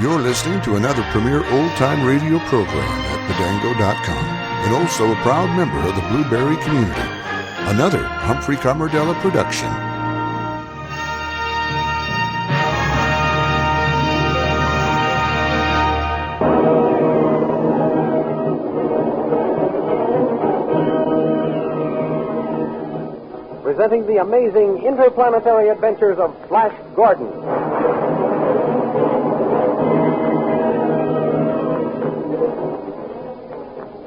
You're listening to another premier old-time radio program at Padango.com, and also a proud member of the Blueberry community. Another Humphrey Carmardella production. Presenting the amazing interplanetary adventures of Flash Gordon.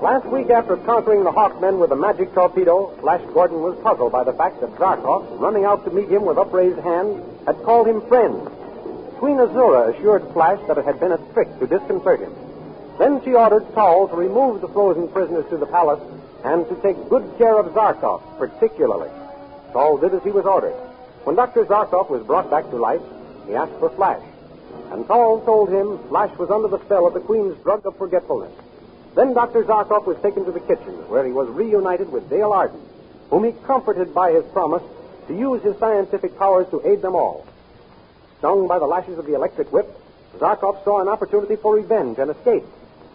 Last week, after conquering the Hawkmen with a magic torpedo, Flash Gordon was puzzled by the fact that Zarkov, running out to meet him with upraised hand, had called him friend. Queen Desira assured Flash that it had been a trick to disconcert him. Then she ordered Saul to remove the frozen prisoners to the palace and to take good care of Zarkov, particularly. Saul did as he was ordered. When Dr. Zarkoff was brought back to life, he asked for Flash. And Saul told him Flash was under the spell of the Queen's drug of forgetfulness. Then Dr. Zarkoff was taken to the kitchen, where he was reunited with Dale Arden, whom he comforted by his promise to use his scientific powers to aid them all. Stung by the lashes of the electric whip, Zarkoff saw an opportunity for revenge and escape.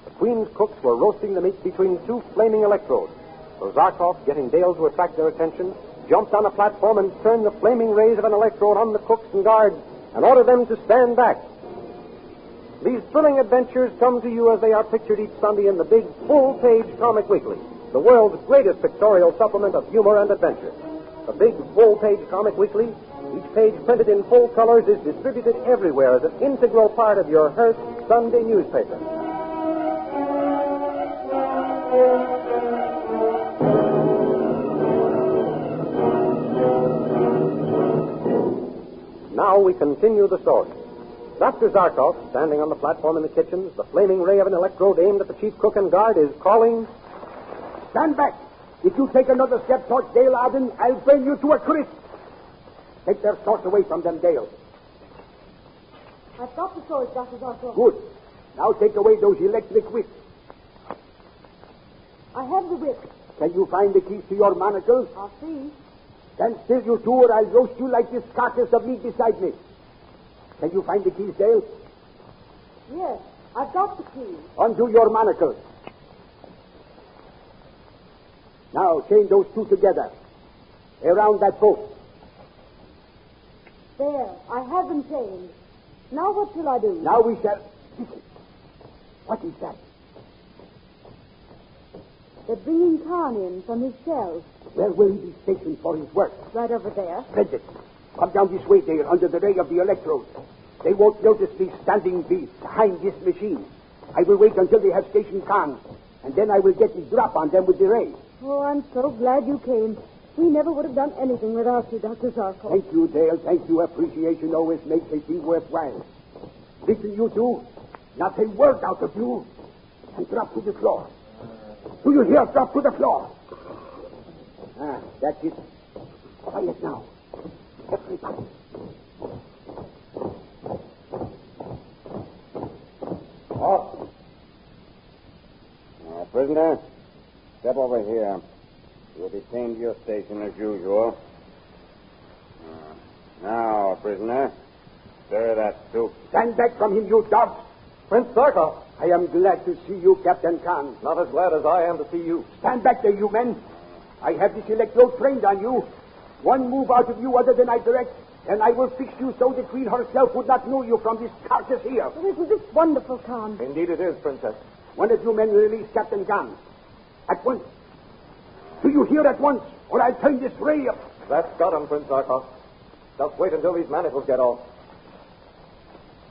The Queen's cooks were roasting the meat between two flaming electrodes. So Zarkoff, getting Dale to attract their attention, jumped on a platform and turned the flaming rays of an electrode on the cooks and guards and ordered them to stand back. These thrilling adventures come to you as they are pictured each Sunday in the big full-page Comic Weekly, the world's greatest pictorial supplement of humor and adventure. The big full-page Comic Weekly, each page printed in full colors, is distributed everywhere as an integral part of your Hearst Sunday newspaper. Now we continue the story. Dr. Zarkoff, standing on the platform in the kitchen, the flaming ray of an electrode aimed at the chief cook and guard, is calling, "Stand back! If you take another step towards Dale Arden, I'll burn you to a crisp. Take their swords away from them, Dale." I've got the swords, Dr. Zarkoff. Good. Now take away those electric whips. I have the whip. Can you find the keys to your manacles? I'll see. Stand still, you two, or I'll roast you like this carcass of meat beside me. Can you find the keys, Dale? Yes, I've got the keys. Undo your manacles. Now chain those two together. Around that boat. There, I have them chained. Now what shall I do? Now we shall... Listen. What is that? They're bringing Khan in from his cell. Where will he be stationed for his work? Right over there. Splendid. Come down this way, Dale, under the ray of the electrode. They won't notice me standing behind this machine. I will wait until they have stationed Khan, and then I will get the drop on them with the ray. Oh, I'm so glad you came. We never would have done anything without you, Dr. Zarkoff. Thank you, Dale. Thank you. Appreciation always makes a thing worthwhile. Listen, you two. Not a word out of you. And drop to the floor. Do you hear? Drop to the floor. Ah, that's it. Quiet now. Everybody. Off. Prisoner, step over here. You'll be chained to your station as usual. Now, prisoner, stir that soup. Stand back from him, you dogs. Prince Zarkoff. I am glad to see you, Captain Khan. Not as glad as I am to see you. Stand back there, you men. I have this electrode trained on you. One move out of you other than I direct, and I will fix you so the Queen herself would not know you from this carcass here. Oh, isn't this wonderful, Khan? Indeed it is, Princess. One of you men release Captain Khan. At once. Do you hear at once, or I'll turn this ray up. That's got him, Prince Zarkoff. Just wait until these manacles get off.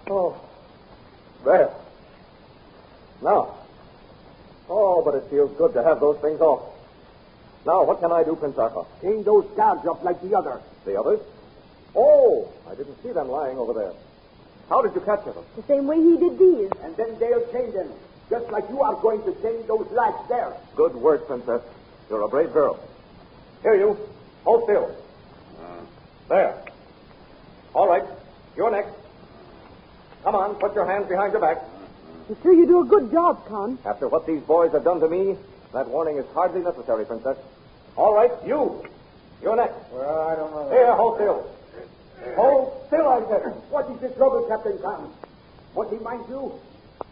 Oh. There. Now. Oh, but it feels good to have those things off. Now, what can I do, Prince Zarkoff? Chain those guards up like the others. The others? Oh, I didn't see them lying over there. How did you capture them? The same way he did these. And then they'll chain them, just like you are going to chain those lads there. Good work, Princess. You're a brave girl. Here, you. Hold still. There. All right. You're next. Come on, put your hands behind your back. I'm sure you do a good job, Khan. After what these boys have done to me, that warning is hardly necessary, Princess. All right, you. You're next. Well, I don't know. Here, hold still. Hold still, I said. What is the trouble, Captain Khan? Only mind you,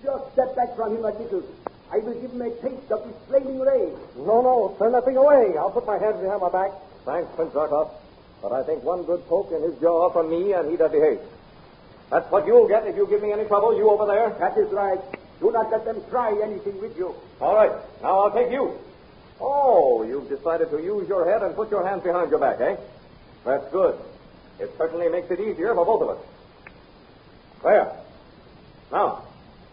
just step back from him a little. I will give him a taste of his flaming ray. No, turn that thing away. I'll put my hands behind my back. Thanks, Prince Zarkov. But I think one good poke in his jaw from me and he'd have behaved. That's what you'll get if you give me any trouble, you over there. That is right. Do not let them try anything with you. All right. Now I'll take you. Oh, you've decided to use your head and put your hands behind your back, eh? That's good. It certainly makes it easier for both of us. There. Now,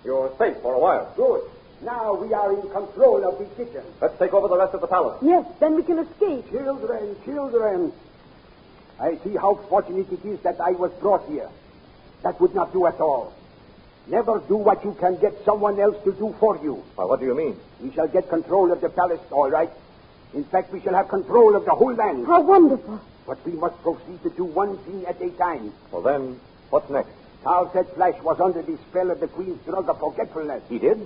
you're safe for a while. Good. Now we are in control of the kitchen. Let's take over the rest of the palace. Yes, then we can escape. Children. I see how fortunate it is that I was brought here. That would not do at all. Never do what you can get someone else to do for you. Well, what do you mean? We shall get control of the palace, all right. In fact, we shall have control of the whole land. How wonderful. But we must proceed to do one thing at a time. Well, then, what's next? Carl said Flash was under the spell of the Queen's drug of forgetfulness. He did?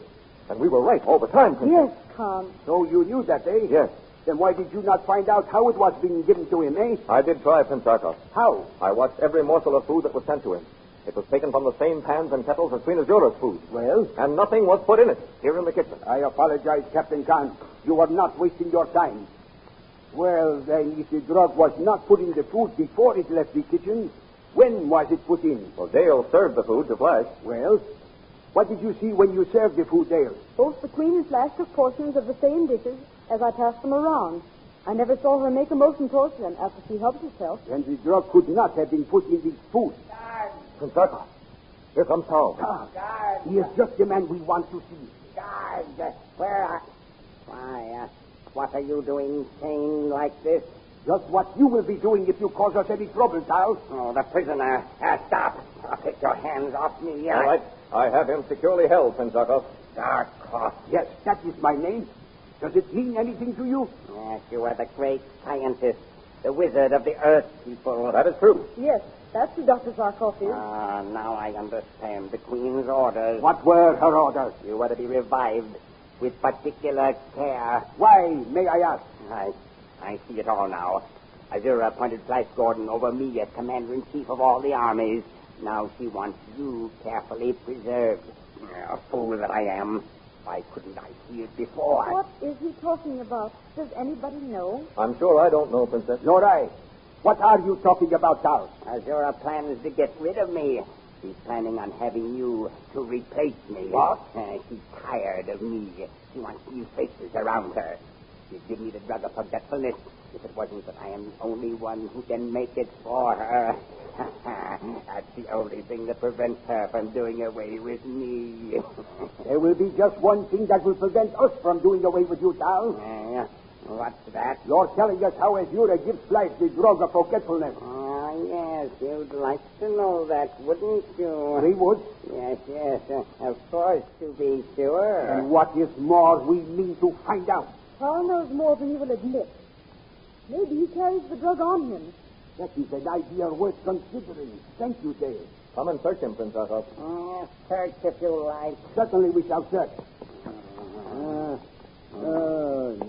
And we were right all the time, Princess. Yes, Carl. So you knew that, eh? Yes. Then why did you not find out how it was being given to him, eh? I did try, Prince Zarkov. How? I watched every morsel of food that was sent to him. It was taken from the same pans and kettles as Queen Desira's food. Well? And nothing was put in it, here in the kitchen. I apologize, Captain Khan. You are not wasting your time. Well, then, if the drug was not put in the food before it left the kitchen, when was it put in? Well, Dale served the food to Flash. Well, what did you see when you served the food, Dale? Both the Queen and Flash took portions of the same dishes as I passed them around. I never saw her make a motion towards them after she helped herself. Then the drug could not have been put in the food. Prince Zarkov, here comes Carl. Guard. He is just the man we want to see. Guard, where are... Why, what are you doing staying like this? Just what you will be doing if you cause us any trouble, Charles. Oh, the prisoner. Stop. Take your hands off me. All right. I have him securely held, Prince Zarkov. Zarkov. Yes, that is my name. Does it mean anything to you? Yes, you are the great scientist, the wizard of the Earth people. That is true. Yes, that's who Dr. Zarkoff is. Now I understand the Queen's orders. What were her orders? You were to be revived with particular care. Why, may I ask? I see it all now. Azura appointed Flash Gordon over me as commander-in-chief of all the armies. Now she wants you carefully preserved. A fool that I am. Why couldn't I see it before? What is he talking about? Does anybody know? I'm sure I don't know, Princess. Nor I. What are you talking about, Charles? Azura plans to get rid of me. She's planning on having you to replace me. What? She's tired of me. She wants new faces around her. She'd give me the drug of forgetfulness if it wasn't that I am the only one who can make it for her. That's the only thing that prevents her from doing away with me. There will be just one thing that will prevent us from doing away with you, Charles. What's that? You're telling us how Azura gives Flash the drug of forgetfulness. Yes, you'd like to know that, wouldn't you? We would. Yes, of course, to be sure. And what is more, we mean to find out. Carl knows more than he will admit. Maybe he carries the drug on him. That is an idea worth considering. Thank you, Dale. Come and search him, Prince Zarkov. Search if you like. Certainly we shall search.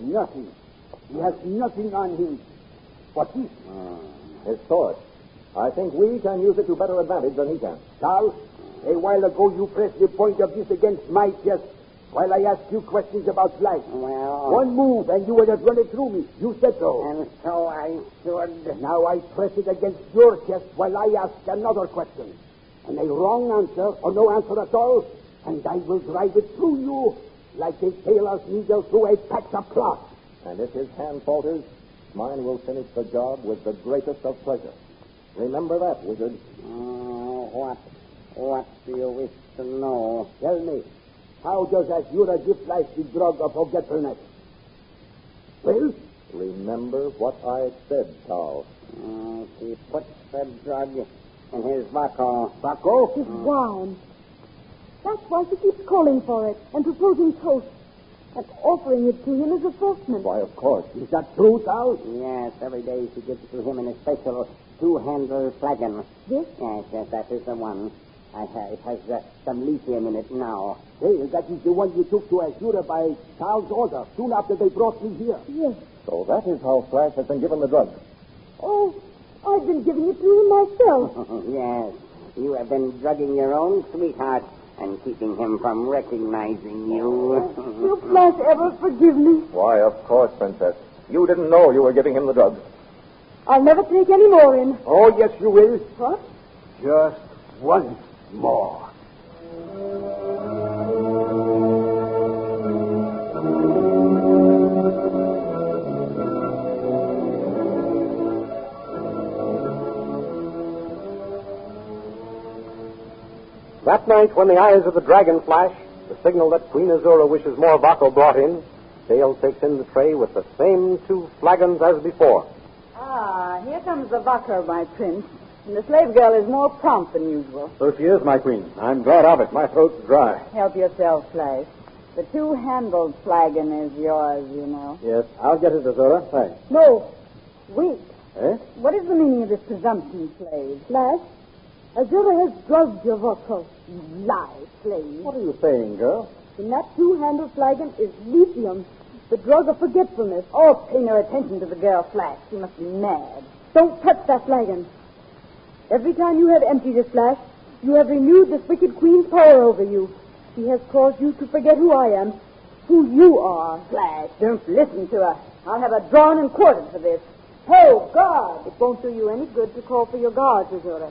Nothing. He has nothing on him. What is? His sword. I think we can use it to better advantage than he can. Charles, a while ago you pressed the point of this against my chest while I asked you questions about Flash. Well... One move and you would have run it through me. You said so. And so I should... Now I press it against your chest while I ask another question. And a wrong answer or no answer at all, and I will drive it through you like a tailor's needle through a patch of cloth. And if his hand falters, mine will finish the job with the greatest of pleasure. Remember that, wizard. What do you wish to know? Tell me, how does Azura give Flash the drug of forgetfulness? Well? Remember what I said, Carl. He puts the drug in his Zarkov. Zarkov? His wine. That's why she keeps calling for it and proposing toasts and offering it to him as refreshment. Why, of course. Is that true, Charles? Yes, every day she gives it to him in a special two-handled flagon. This? Yes, that is the one. It has some lithium in it now. Hey, that is the one you took to Azura by Charles' order, soon after they brought me here. Yes. So that is how Flash has been given the drug. Oh, I've been giving it to him myself. Yes, you have been drugging your own sweetheart and keeping him from recognizing you. Will Flash ever forgive me? Why, of course, Princess. You didn't know you were giving him the drugs. I'll never take any more in. Oh, yes, you will. What? Just once more. That night, when the eyes of the dragon flash, the signal that Queen Desira wishes more vodka brought in, Dale takes in the tray with the same 2 flagons as before. Ah, here comes the vodka, my prince. And the slave girl is more prompt than usual. So she is, my queen. I'm glad of it. My throat's dry. Help yourself, Flash. The 2-handled flagon is yours, you know. Yes, I'll get it, Desira. Thanks. No. Wait. Eh? What is the meaning of this presumption, slave? Flash, Azura has drugged your vodka. You lie, slave. What are you saying, girl? In that 2-handled flagon is lithium, the drug of forgetfulness. Oh, pay no attention to the girl, Flash. She must be mad. Don't touch that flagon. Every time you have emptied this, Flash, you have renewed this wicked queen's power over you. She has caused you to forget who I am, who you are. Flash, don't listen to her. I'll have her drawn and quartered for this. Oh, God! It won't do you any good to call for your guards, Azura.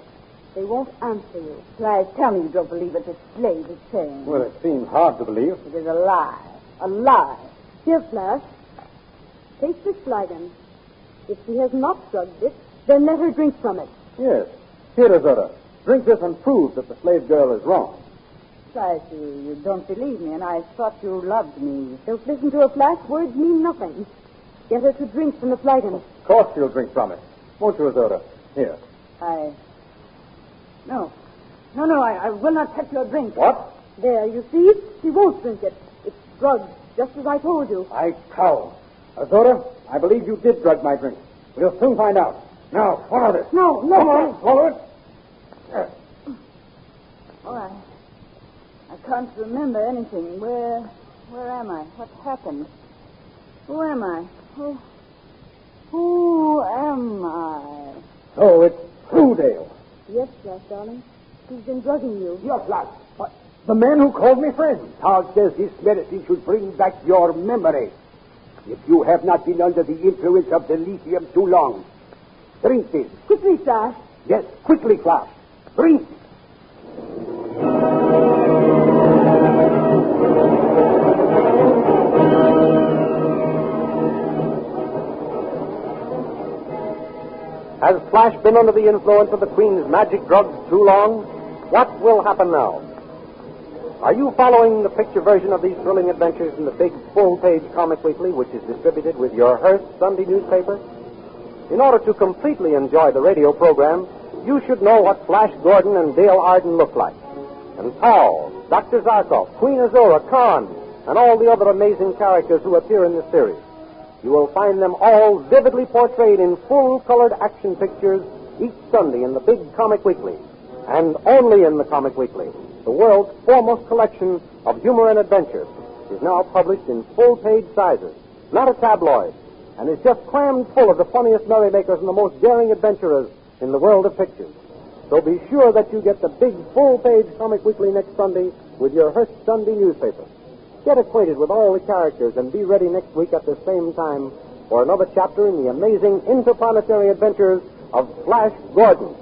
They won't answer you. Flash, tell me you don't believe what this slave is saying. Well, it seems hard to believe. It is a lie. A lie. Here, Flash. Take this flagon. If she has not drugged it, then let her drink from it. Yes. Here, Desira. Drink this and prove that the slave girl is wrong. Flash, you don't believe me, and I thought you loved me. Don't listen to her, Flash. Words mean nothing. Get her to drink from the flagon. Of course she'll drink from it. Won't you, Desira? Here. No, I will not touch your drink. What? There, you see? She won't drink it. It's drugged, just as I told you. I cow. Azora, I believe you did drug my drink. We'll soon find out. Now, swallow this. No. Come on, swallow it. Yes. Oh, I can't remember anything. Where am I? What happened? Who am I? Who am I? So it's true, Dale. Yes, Flash, darling. He's been drugging you. Your Flash. What? The man who called me friend. Todd says this medicine should bring back your memory. If you have not been under the influence of the lithium too long, drink this. Quickly, Flash. Yes, quickly, Flash. Drink. Has Flash been under the influence of the Queen's magic drugs too long? What will happen now? Are you following the picture version of these thrilling adventures in the big full-page comic weekly, which is distributed with your Hearst Sunday newspaper? In order to completely enjoy the radio program, you should know what Flash Gordon and Dale Arden look like. And Paul, Dr. Zarkoff, Queen Desira, Khan, and all the other amazing characters who appear in this series. You will find them all vividly portrayed in full-colored action pictures each Sunday in the big comic weekly. And only in the comic weekly. The world's foremost collection of humor and adventure is now published in full-page sizes, not a tabloid, and is just crammed full of the funniest merrymakers and the most daring adventurers in the world of pictures. So be sure that you get the big full-page comic weekly next Sunday with your Hearst Sunday newspaper. Get acquainted with all the characters and be ready next week at the same time for another chapter in the amazing interplanetary adventures of Flash Gordon.